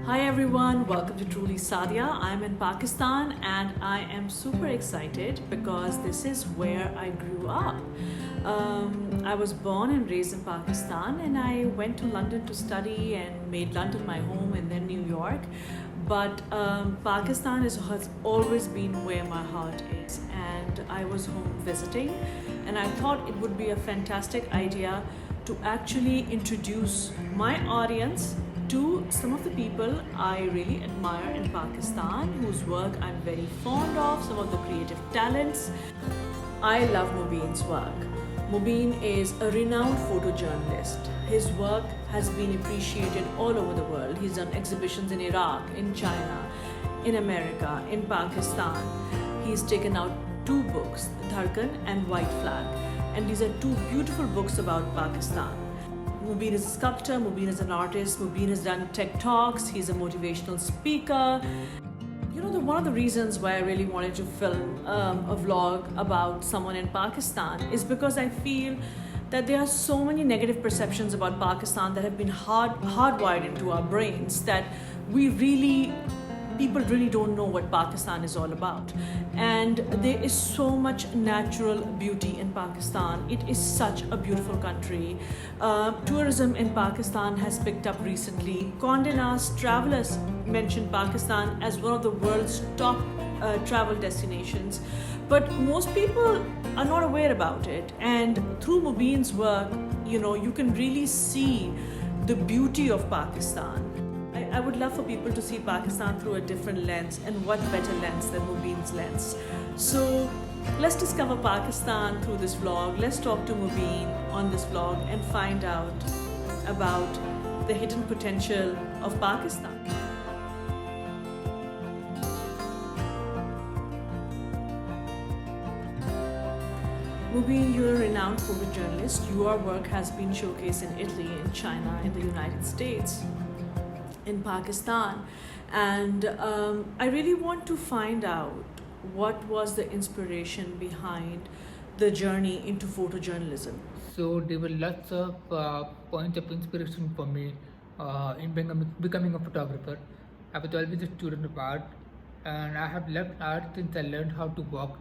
Hi everyone, welcome to Truly Sadia. I'm in Pakistan and I am super excited because this is where I grew up. I was born and raised in Pakistan and I went to London to study and made London my home and then New York. But Pakistan has always been where my heart is, and I was home visiting and I thought it would be a fantastic idea to actually introduce my audience to some of the people I really admire in Pakistan, whose work I'm very fond of, some of the creative talents. I love Mobeen's work. Mobeen is a renowned photojournalist. His work has been appreciated all over the world. He's done exhibitions in Iraq, in China, in America, in Pakistan. He's taken out two books, Dharkan and White Flag. And these are two beautiful books about Pakistan. Mobeen is a sculptor, Mobeen is an artist, Mobeen has done tech talks, he's a motivational speaker. One of the reasons why I really wanted to film a vlog about someone in Pakistan is because I feel that there are so many negative perceptions about Pakistan that have been hardwired into our brains that people really don't know what Pakistan is all about. And there is so much natural beauty in Pakistan. It is such a beautiful country. Tourism in Pakistan has picked up recently. Condé Nast travelers mentioned Pakistan as one of the world's top travel destinations. But most people are not aware about it. And through Mobeen's work, you can really see the beauty of Pakistan. I would love for people to see Pakistan through a different lens, and what better lens than Mobeen's lens. So let's discover Pakistan through this vlog. Let's talk to Mobeen on this vlog and find out about the hidden potential of Pakistan. Mobeen, you're a renowned photojournalist. Your work has been showcased in Italy, in China, in the United States, in Pakistan, and I really want to find out what was the inspiration behind the journey into photojournalism. So there were lots of points of inspiration for me in becoming a photographer. I was always a student of art, and I have loved art since I learned how to walk.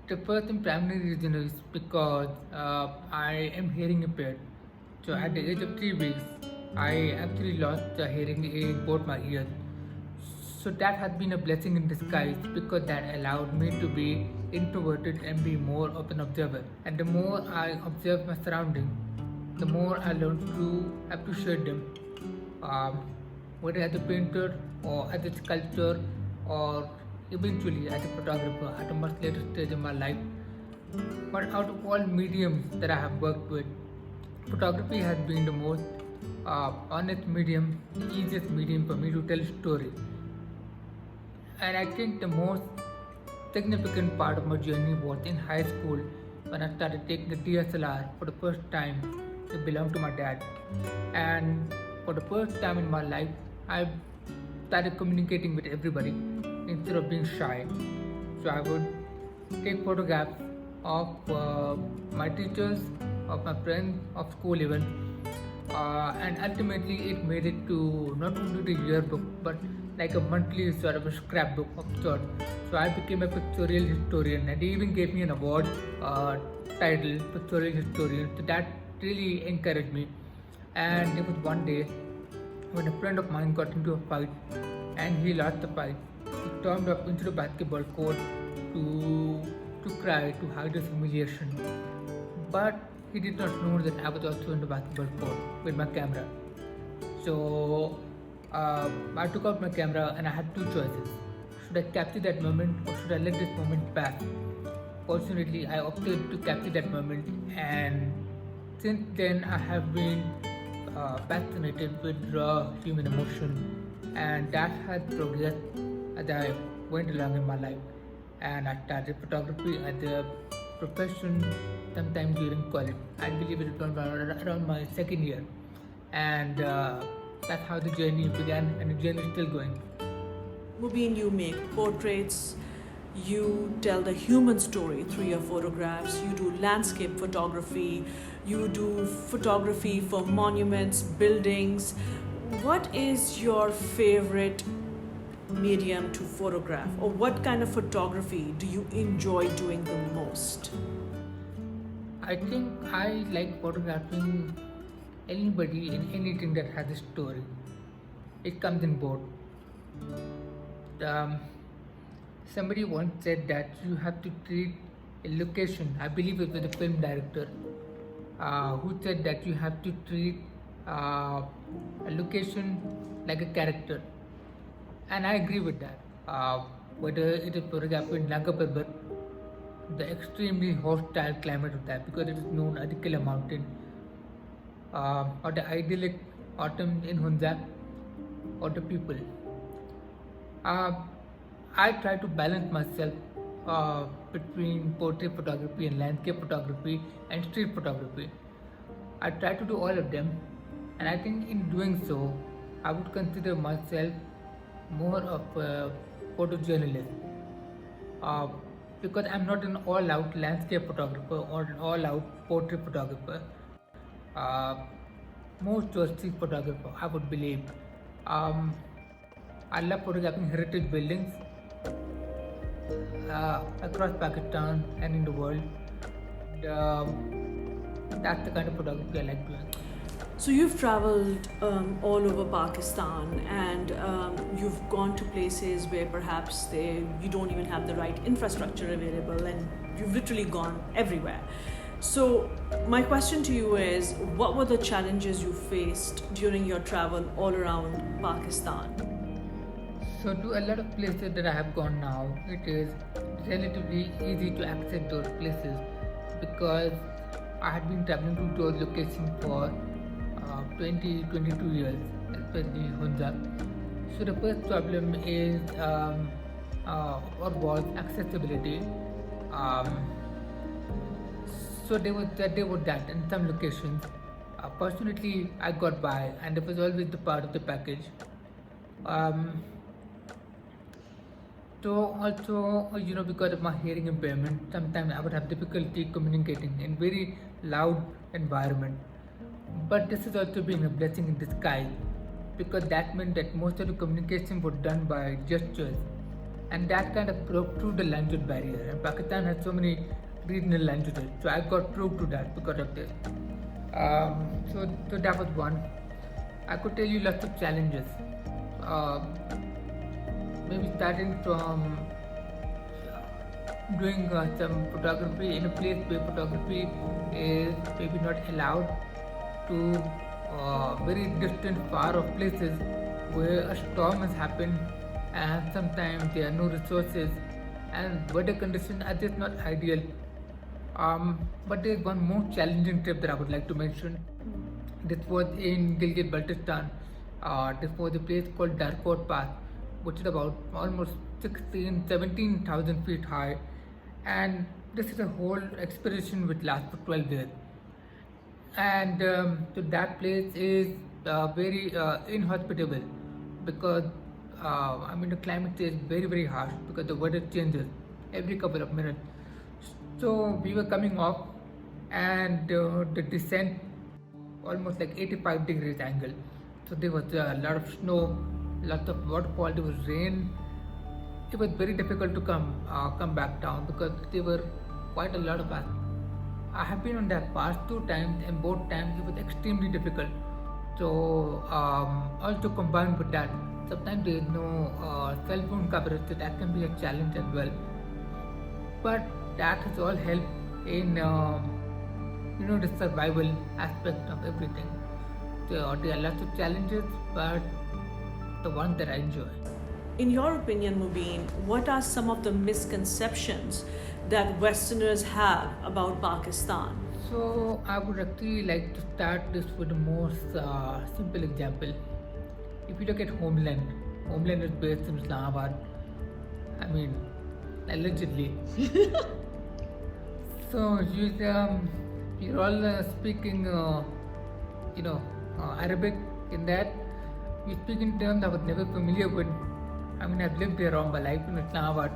The first and primary reason is because I am hearing impaired. So at the age of 3 weeks, I actually lost the hearing in both my ears. So that has been a blessing in disguise because that allowed me to be introverted and be more of an observer. And the more I observe my surroundings, the more I learn to appreciate them. Whether as a painter or as a sculptor or eventually as a photographer at a much later stage in my life. But out of all mediums that I have worked with, photography has been the most honest medium, the easiest medium for me to tell a story. And I think the most significant part of my journey was in high school when I started taking the DSLR for the first time. It belonged to my dad. And for the first time in my life, I started communicating with everybody instead of being shy. So I would take photographs of my teachers, of my friends, of school even. And ultimately it made it to not only the yearbook but like a monthly sort of a scrapbook of sorts. So I became a pictorial historian, and they even gave me an award titled Pictorial Historian. So that really encouraged me. And it was one day when a friend of mine got into a fight and he lost the fight. He stormed up into the basketball court to cry, to hide his humiliation. But he did not know that I was also in the basketball court with my camera. So I took out my camera and I had two choices. Should I capture that moment or should I let this moment pass? Fortunately, I opted to capture that moment, and since then I have been fascinated with raw human emotion, and that has progressed as I went along in my life. And I started photography as a profession sometime during college. I believe it was around my second year, and that's how the journey began, and the journey is still going. Mobeen, you make portraits, you tell the human story through your photographs, you do landscape photography, you do photography for monuments, buildings. What is your favorite medium to photograph, or what kind of photography do you enjoy doing the most? I think I like photographing anybody in anything that has a story. It comes in both. Um, Somebody once said that you have to treat a location, I believe it was a film director, who said that you have to treat a location like a character. And I agree with that. Whether it is, for example, in Nagaparbat, the extremely hostile climate of that because it is known as the Killer Mountain, or the idyllic autumn in Hunza, or the people. Uh, I try to balance myself between portrait photography and landscape photography and street photography. I try to do all of them, and I think in doing so, I would consider myself more of a photojournalist uh, because I'm not an all-out landscape photographer or an all-out portrait photographer. Uh, More to a street photographer, I would believe. Um, I love photographing heritage buildings across Pakistan and in the world. And, that's the kind of photography I like doing. So you've traveled all over Pakistan, and you've gone to places where perhaps you don't even have the right infrastructure available, and you've literally gone everywhere. So my question to you is, what were the challenges you faced during your travel all around Pakistan? So, to a lot of places that I have gone now, it is relatively easy to access those places because I had been traveling to those locations for 22 years, especially Hunza. So, the first problem is or was accessibility. Um, so, there was that in some locations. Fortunately, I got by, and it was always the part of the package. Um, So also, because of my hearing impairment, sometimes I would have difficulty communicating in very loud environment. But this is also being a blessing in disguise because that meant that most of the communication was done by gestures, and that kind of broke through the language barrier. And Pakistan has so many regional languages, so I got through to that because of this. So that was one. I could tell you lots of challenges. Uh, Maybe starting from doing some photography in a place where photography is maybe not allowed, to very distant, far off places where a storm has happened and sometimes there are no resources and weather conditions are just not ideal. But there is one more challenging trip that I would like to mention. This was in Gilgit Baltistan. This was a place called Darkot Pass, which is about almost 17,000 feet high, and this is a whole expedition which lasts for 12 days. And so that place is very inhospitable because the climate is very harsh because the weather changes every couple of minutes. So we were coming off, and the descent almost like 85 degrees angle. So there was a lot of snow, lots of waterfall, there was rain. It was very difficult to come back down because there were quite a lot of us. I have been on that pass 2 times, and both times it was extremely difficult. So also combined with that, sometimes there is no cell phone coverage, so that can be a challenge as well. But that has all helped in the survival aspect of everything. So there are lots of challenges, but the one that I enjoy. In your opinion, Mobeen, what are some of the misconceptions that Westerners have about Pakistan? So I would actually like to start this with the most simple example. If you look at Homeland is based in Islamabad. I mean, allegedly. So you're all speaking, Arabic in that. You speak in terms I was never familiar with. I've lived there all my life in Islamabad.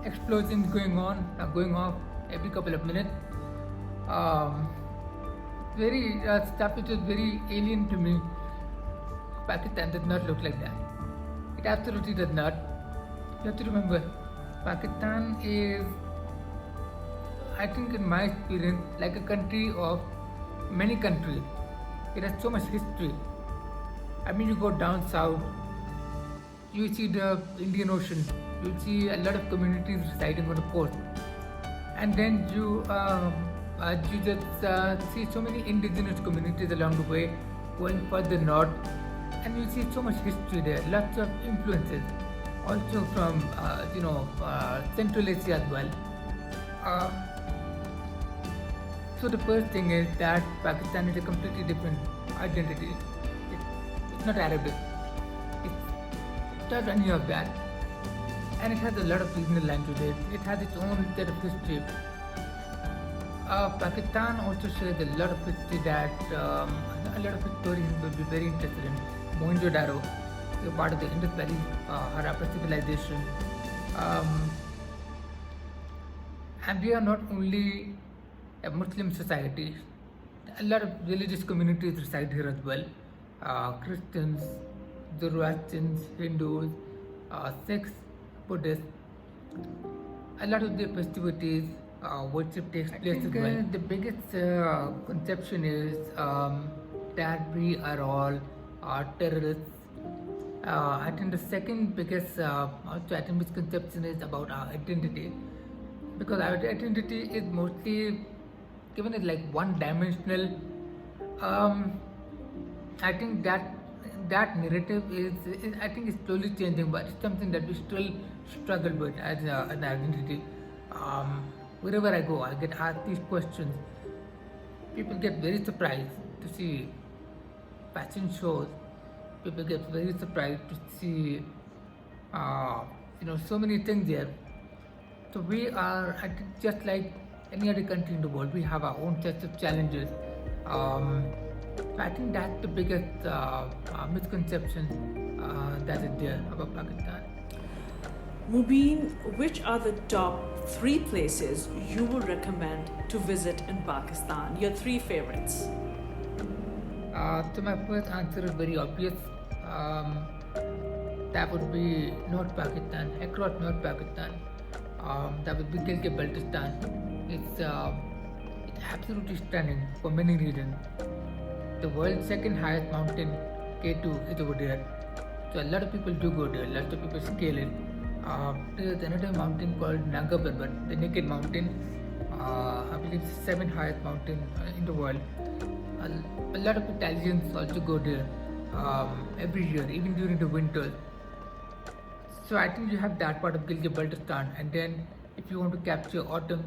Explosions going off every couple of minutes. Very stuff which is very alien to me. Pakistan does not look like that. It absolutely does not. You have to remember, Pakistan is, I think, in my experience, like a country of many countries. It has so much history. I mean, you go down south, you see the Indian Ocean, you see a lot of communities residing on the coast, and then you just see so many indigenous communities along the way, going further north, and you see so much history there, lots of influences, also from Central Asia as well. Uh, so the first thing is that Pakistan is a completely different identity. It's not Arabic. It's not any of that, and it has a lot of regional languages. It has its own set of history. Pakistan also shares a lot of history that a lot of historians will be very interested in. Mohenjo-daro, a part of the Indus Valley Harappa civilization, and we are not only a Muslim society. A lot of religious communities reside here as well. Christians, Zoroastrians, Hindus, Sikhs, Buddhists. A lot of the festivities, worship takes place as well. The biggest conception is that we are all terrorists. I think the second biggest misconception is about our identity, because our identity is mostly given as like one-dimensional. I think that narrative is I think is slowly changing, but it's something that we still struggle with as an identity. Wherever I go, I get asked these questions. People get very surprised to see fashion shows. People get very surprised to see, so many things there. So we are, I think, just like any other country in the world. We have our own sets of challenges. I think that's the biggest misconception that is there about Pakistan. Mobeen, which are the top 3 places you would recommend to visit in Pakistan? Your 3 favorites. So my first answer is very obvious. That would be North Pakistan, across North Pakistan. That would be Gilgit-Baltistan. It's absolutely stunning for many reasons. The world's second highest mountain, K2, is over there. So a lot of people do go there. Lots of people scale it. There's another mountain called Nanga Parbat, the Naked Mountain. I believe it's the 7th highest mountain in the world. A lot of Italians also go there every year, even during the winter. So I think you have that part of Gilgit-Baltistan, and then if you want to capture autumn,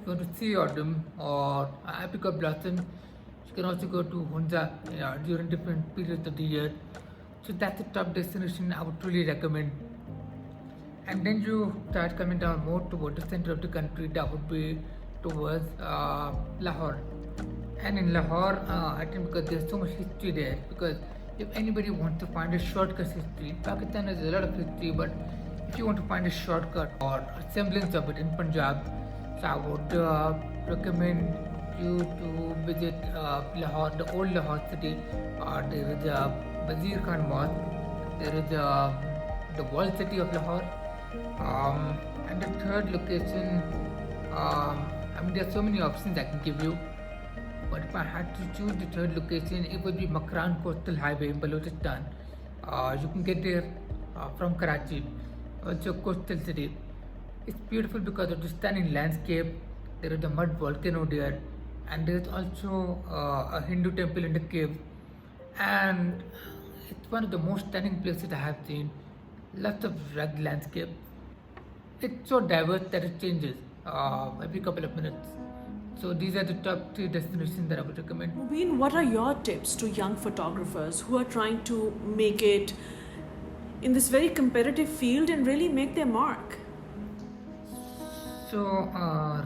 if you want to see autumn or apricot blossom, you can also go to Hunza during different periods of the year. So that's a top destination I would truly recommend. And then you start coming down more toward the center of the country. That would be towards Lahore. And in Lahore, I think because there's so much history there, because if anybody wants to find a shortcut history, Pakistan has a lot of history, but if you want to find a shortcut or a semblance of it in Punjab, so I would recommend you to visit Lahore, the old Lahore city. There is Wazir Khan Mosque, there is the walled city of Lahore, and the third location, I mean, there are so many options I can give you, but if I had to choose the third location, it would be Makran Coastal Highway in Balochistan. You can get there from Karachi, also a coastal city. It's beautiful because of the stunning landscape. There is a mud volcano there, and there is also a Hindu temple in the cave, and it's one of the most stunning places I have seen. Lots of rugged landscape. It's so diverse that it changes every couple of minutes. So these are the top 3 destinations that I would recommend. Mobeen, what are your tips to young photographers who are trying to make it in this very competitive field and really make their mark? So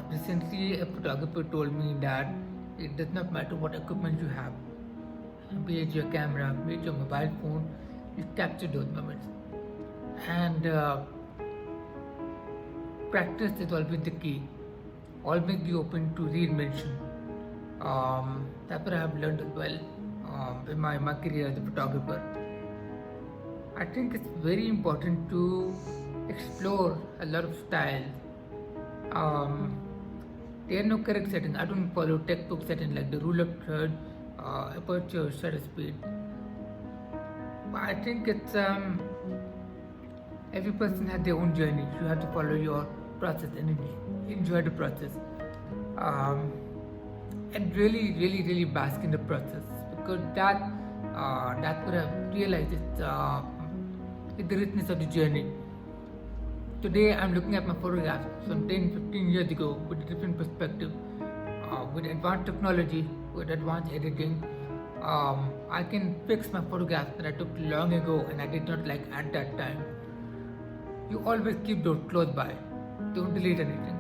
recently a photographer told me that it does not matter what equipment you have, be it your camera, be it your mobile phone, you capture those moments. And practice is always the key. Always be open to reinvention. That's what I have learned as well in my career as a photographer. I think it's very important to explore a lot of styles. Um, there are no correct setting. I don't follow textbook setting like the rule of third, aperture, shutter speed. But I think it's every person has their own journey. You have to follow your process and enjoy the process. Um, and really bask in the process, because that's what I've realized is the richness of the journey. Today I'm looking at my photographs from 10, 15 years ago with a different perspective. With advanced technology, with advanced editing, I can fix my photographs that I took long ago and I did not like at that time. You always keep those close by. Don't delete anything.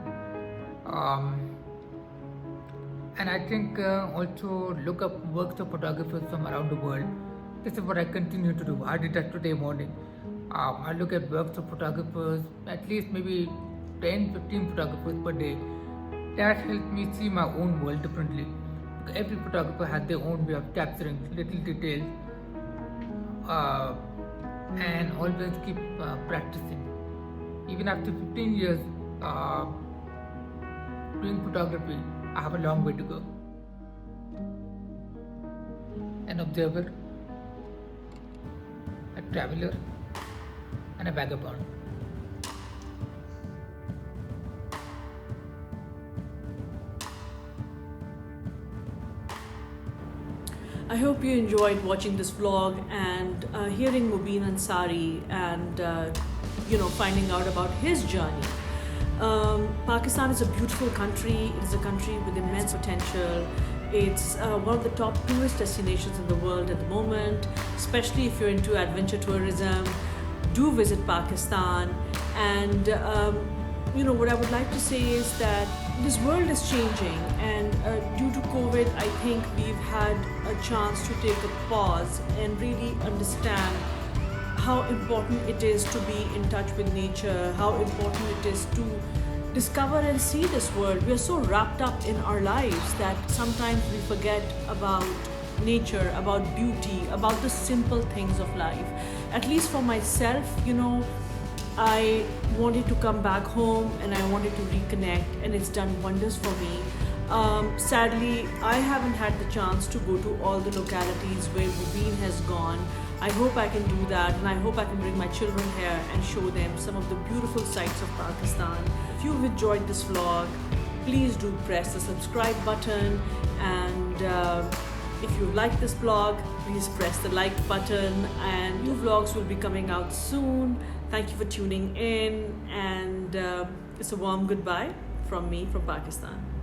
Um, and I think also look up works of photographers from around the world. This is what I continue to do. I did that today morning. I look at works of photographers, at least maybe 10, 15 photographers per day. That helped me see my own world differently. Every photographer has their own way of capturing little details, uh, and always keep practicing. Even after 15 years doing photography, I have a long way to go. An observer, a traveler, and a vagabond. I hope you enjoyed watching this vlog and hearing Mobeen Ansari and finding out about his journey. Pakistan is a beautiful country. It is a country with immense potential. It's one of the top tourist destinations in the world at the moment, especially if you're into adventure tourism. Do visit Pakistan. And what I would like to say is that this world is changing, and due to COVID, I think we've had a chance to take a pause and really understand how important it is to be in touch with nature, how important it is to discover and see this world. We are so wrapped up in our lives that sometimes we forget about nature, about beauty, about the simple things of life. At least for myself, I wanted to come back home and I wanted to reconnect, and it's done wonders for me. Sadly, I haven't had the chance to go to all the localities where Mobeen has gone. I hope I can do that, and I hope I can bring my children here and show them some of the beautiful sights of Pakistan. If you've enjoyed this vlog, please do press the subscribe button, and if you like this vlog, please press the like button, and new vlogs will be coming out soon. Thank you for tuning in, and it's a warm goodbye from me from Pakistan.